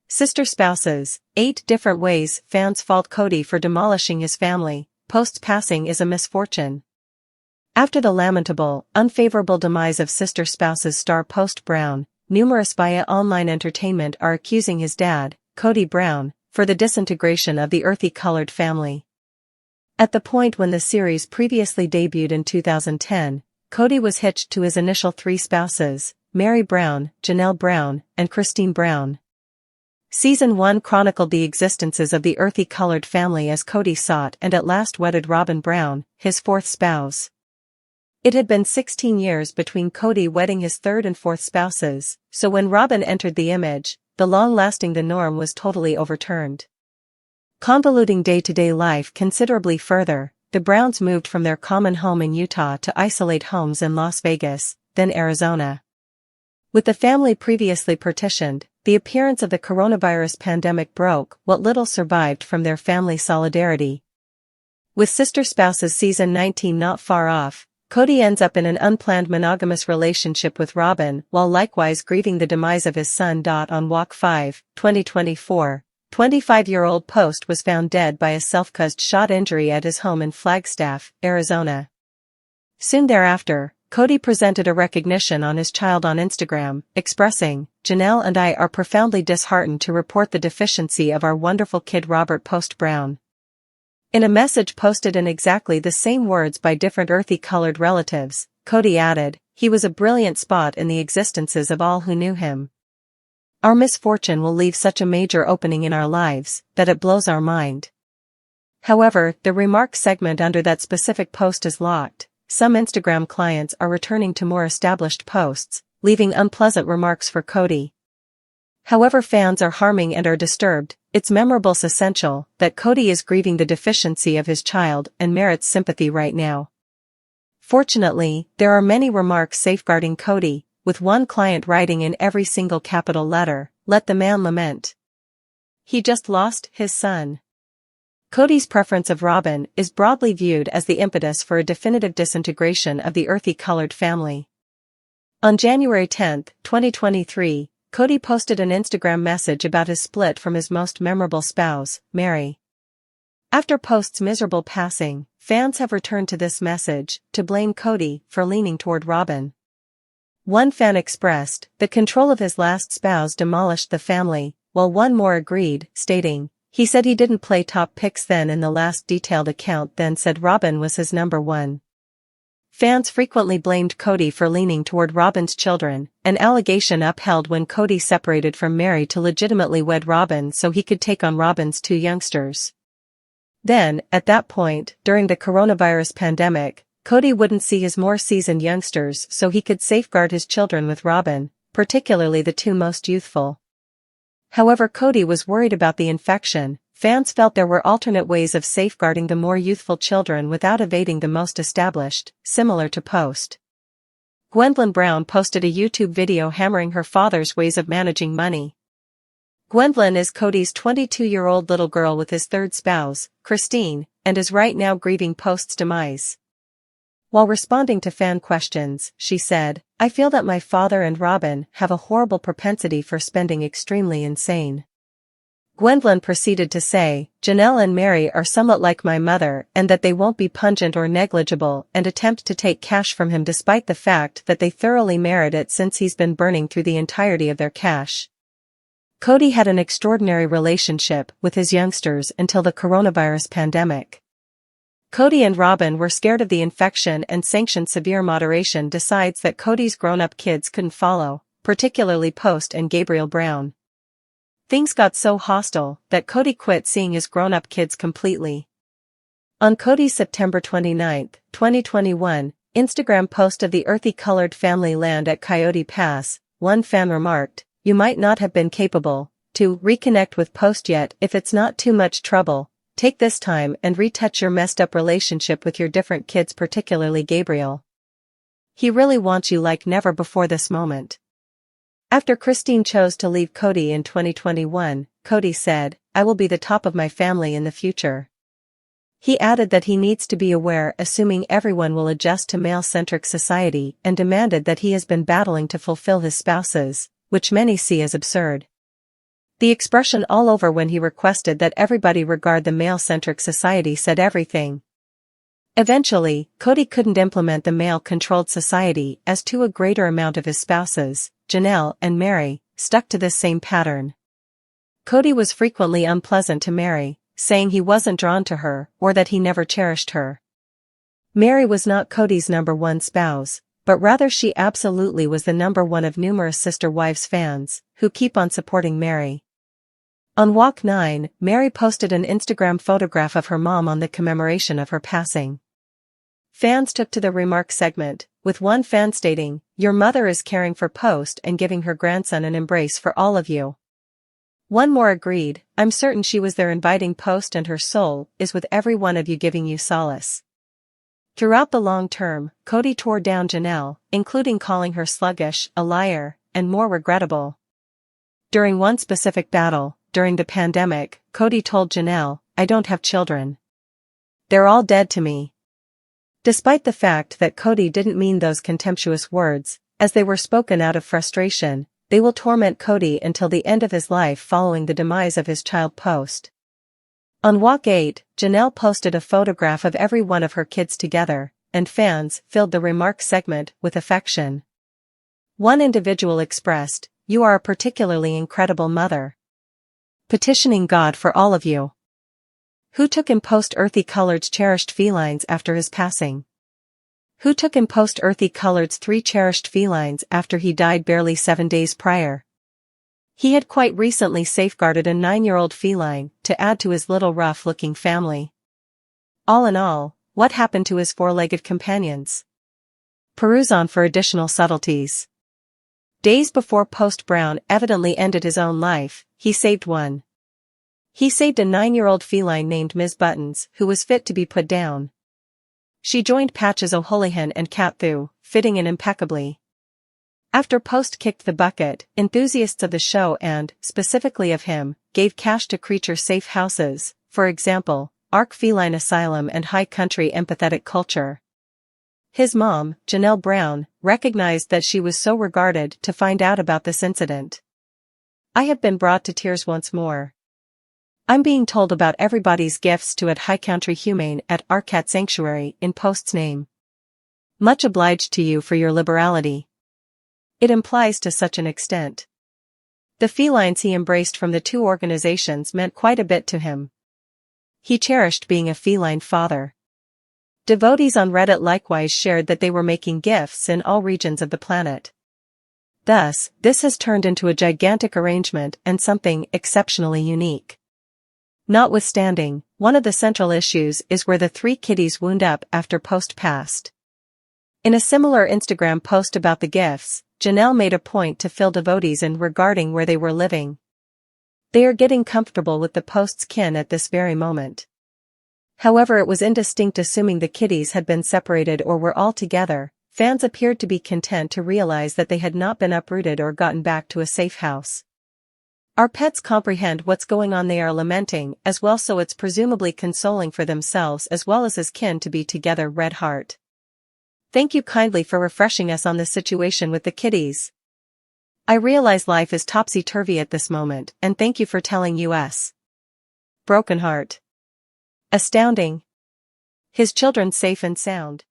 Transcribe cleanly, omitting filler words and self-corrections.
Sister spouses, 8 different ways fans fault Kody for demolishing his family. Post-passing is a misfortune. After the lamentable, unfavorable demise of sister spouses star Post Brown, numerous via online entertainment are accusing his dad, Kody Brown, for the disintegration of the earthy-colored family. At the point when the series previously debuted in 2010, Kody was hitched to his initial 3 spouses, Mary Brown, Janelle Brown, and Christine Brown. Season 1 chronicled the existences of the earthy-colored family as Kody sought and at last wedded Robin Brown, his 4th spouse. It had been 16 years between Kody wedding his 3rd and 4th spouses, so when Robin entered the image, the long-lasting the norm was totally overturned. Convoluting day-to-day life considerably further, the Browns moved from their common home in Utah to isolate homes in Las Vegas, then Arizona. With the family previously partitioned, the appearance of the coronavirus pandemic broke what little survived from their family solidarity. With Sister Spouses season 19 not far off, Kody ends up in an unplanned monogamous relationship with Robin while likewise grieving the demise of his son. On Walk 5, 2024, 25-year-old Post was found dead by a self-caused shot injury at his home in Flagstaff, Arizona. Soon thereafter, Kody presented a recognition on his child on Instagram, expressing, "Janelle and I are profoundly disheartened to report the deficiency of our wonderful kid Robert Post Brown." In a message posted in exactly the same words by different earthy-colored relatives, Kody added, "He was a brilliant spot in the existences of all who knew him. Our misfortune will leave such a major opening in our lives, that it blows our mind." However, the remarks segment under that specific post is locked. Some Instagram clients are returning to more established posts, leaving unpleasant remarks for Kody. However fans are harming and are disturbed, it's memorable essential that Kody is grieving the deficiency of his child and merits sympathy right now. Fortunately, there are many remarks safeguarding Kody, with one client writing in every single capital letter, "Let the man lament. He just lost his son." Kody's preference of Robin is broadly viewed as the impetus for a definitive disintegration of the earthy-colored family. On January 10, 2023, Kody posted an Instagram message about his split from his most memorable spouse, Mary. After Post's miserable passing, fans have returned to this message to blame Kody for leaning toward Robin. One fan expressed, "The control of his last spouse demolished the family," while one more agreed, stating, "He said he didn't play top picks then." In the last detailed account then said Robin was his number 1. Fans frequently blamed Kody for leaning toward Robin's children, an allegation upheld when Kody separated from Mary to legitimately wed Robin so he could take on Robin's 2 youngsters. Then, at that point, during the coronavirus pandemic, Kody wouldn't see his more seasoned youngsters so he could safeguard his children with Robin, particularly the 2 most youthful. However, Kody was worried about the infection. Fans felt there were alternate ways of safeguarding the more youthful children without evading the most established, similar to Post. Gwendolyn Brown posted a YouTube video hammering her father's ways of managing money. Gwendolyn is Kody's 22-year-old little girl with his 3rd spouse, Christine, and is right now grieving Post's demise. While responding to fan questions, she said, "I feel that my father and Robin have a horrible propensity for spending extremely insane." Gwendolyn proceeded to say, "Janelle and Mary are somewhat like my mother and that they won't be pungent or negligible and attempt to take cash from him despite the fact that they thoroughly merit it since he's been burning through the entirety of their cash." Kody had an extraordinary relationship with his youngsters until the coronavirus pandemic. Kody and Robin were scared of the infection and sanctioned severe moderation decides that Kody's grown-up kids couldn't follow, particularly Post and Gabriel Brown. Things got so hostile that Kody quit seeing his grown-up kids completely. On Kody's September 29, 2021, Instagram post of the earthy-colored family land at Coyote Pass, one fan remarked, "You might not have been capable to reconnect with Post yet. If it's not too much trouble, take this time and retouch your messed up relationship with your different kids, particularly Gabriel. He really wants you like never before this moment." After Christine chose to leave Kody in 2021, Kody said, "I will be the top of my family in the future." He added that he needs to be aware assuming everyone will adjust to male-centric society and demanded that he has been battling to fulfill his spouses, which many see as absurd. The expression all over when he requested that everybody regard the male-centric society said everything. Eventually, Kody couldn't implement the male-controlled society as to a greater amount of his spouses, Janelle and Mary, stuck to this same pattern. Kody was frequently unpleasant to Mary, saying he wasn't drawn to her or that he never cherished her. Mary was not Kody's number one spouse, but rather she absolutely was the number one of numerous Sister Wives fans, who keep on supporting Mary. On Walk 9, Mary posted an Instagram photograph of her mom on the commemoration of her passing. Fans took to the remark segment, with one fan stating, "Your mother is caring for Post and giving her grandson an embrace for all of you." One more agreed, "I'm certain she was there inviting Post and her soul is with every one of you giving you solace." Throughout the long term, Kody tore down Janelle, including calling her sluggish, a liar, and more regrettable. During one specific battle, during the pandemic, Kody told Janelle, "I don't have children. They're all dead to me." Despite the fact that Kody didn't mean those contemptuous words, as they were spoken out of frustration, they will torment Kody until the end of his life following the demise of his child Post. On Walk 8, Janelle posted a photograph of every one of her kids together, and fans filled the remark segment with affection. One individual expressed, "You are a particularly incredible mother. Petitioning God for all of you." Who took in Post Earthy Colored's cherished felines after his passing? Who took in Post Earthy Colored's 3 cherished felines after he died barely 7 days prior? He had quite recently safeguarded a 9-year-old feline to add to his little rough-looking family. All in all, what happened to his 4-legged companions? Peruse on for additional subtleties. Days before Post Brown evidently ended his own life, he saved one. He saved a 9-year-old feline named Ms. Buttons, who was fit to be put down. She joined Patches O'Houlihan and Cat Thu, fitting in impeccably. After Post kicked the bucket, enthusiasts of the show and, specifically of him, gave cash to creature safe houses, for example, Ark Feline Asylum and High Country Empathetic Culture. His mom, Janelle Brown, recognized that she was so regarded to find out about this incident. "I have been brought to tears once more. I'm being told about everybody's gifts to at High Country Humane at our cat sanctuary in Post's name. Much obliged to you for your liberality. It implies to such an extent. The felines he embraced from the 2 organizations meant quite a bit to him. He cherished being a feline father." Devotees on Reddit likewise shared that they were making gifts in all regions of the planet. Thus, this has turned into a gigantic arrangement and something exceptionally unique. Notwithstanding, one of the central issues is where the 3 kitties wound up after Post passed. In a similar Instagram post about the gifts, Janelle made a point to fill devotees in regarding where they were living. They are getting comfortable with the Post's kin at this very moment. However, it was indistinct assuming the kitties had been separated or were all together. Fans appeared to be content to realize that they had not been uprooted or gotten back to a safe house. Our pets comprehend what's going on, they are lamenting as well, so it's presumably consoling for themselves as well as his kin to be together. Red heart. Thank you kindly for refreshing us on this situation with the kitties. I realize life is topsy-turvy at this moment, and thank you for telling us. Broken heart. Astounding. His children safe and sound.